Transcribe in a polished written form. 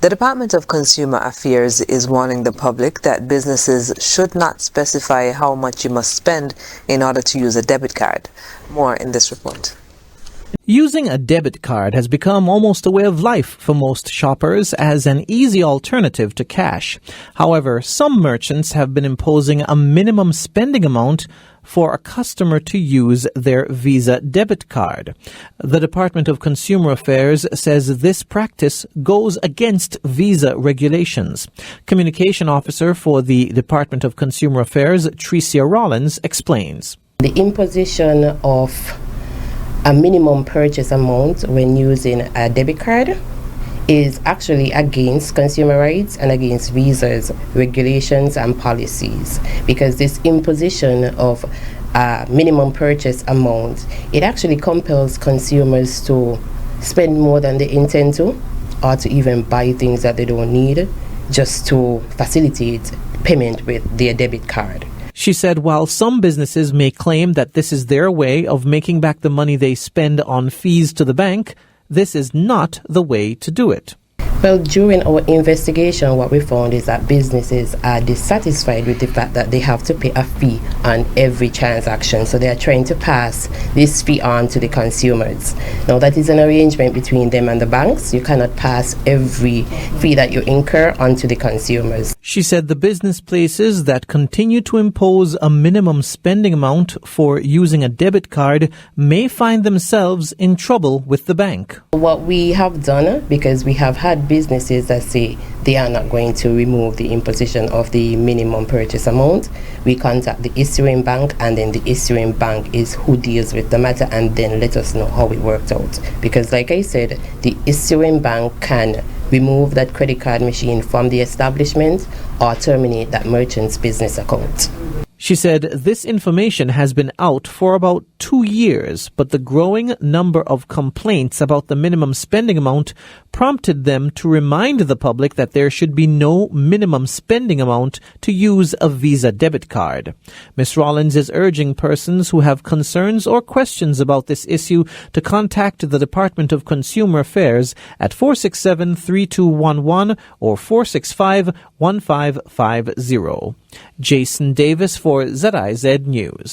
The Department of Consumer Affairs is warning the public that businesses should not specify how much you must spend in order to use a debit card. More in this report. Using a debit card has become almost a way of life for most shoppers as an easy alternative to cash. However, some merchants have been imposing a minimum spending amount for a customer to use their Visa debit card. The Department of Consumer Affairs says this practice goes against Visa regulations. Communication Officer for the Department of Consumer Affairs, Tricia Rollins, explains. The imposition of a minimum purchase amount when using a debit card is actually against consumer rights and against Visa's regulations and policies, because this imposition of a minimum purchase amount, it actually compels consumers to spend more than they intend to, or to even buy things that they don't need just to facilitate payment with their debit card. She said while some businesses may claim that this is their way of making back the money they spend on fees to the bank, this is not the way to do it. Well, during our investigation, what we found is that businesses are dissatisfied with the fact that they have to pay a fee on every transaction. So they are trying to pass this fee on to the consumers. Now, that is an arrangement between them and the banks. You cannot pass every fee that you incur onto the consumers. She said the business places that continue to impose a minimum spending amount for using a debit card may find themselves in trouble with the bank. What we have done, because we have had businesses that say they are not going to remove the imposition of the minimum purchase amount, we contact the issuing bank, and then the issuing bank is who deals with the matter and then let us know how it worked out. Because like I said, the issuing bank can remove that credit card machine from the establishment or terminate that merchant's business account. She said this information has been out for about 2 years, but the growing number of complaints about the minimum spending amount prompted them to remind the public that there should be no minimum spending amount to use a Visa debit card. Ms. Rollins is urging persons who have concerns or questions about this issue to contact the Department of Consumer Affairs at 467-3211 or 465-1550. Jason Davis for ZIZ News.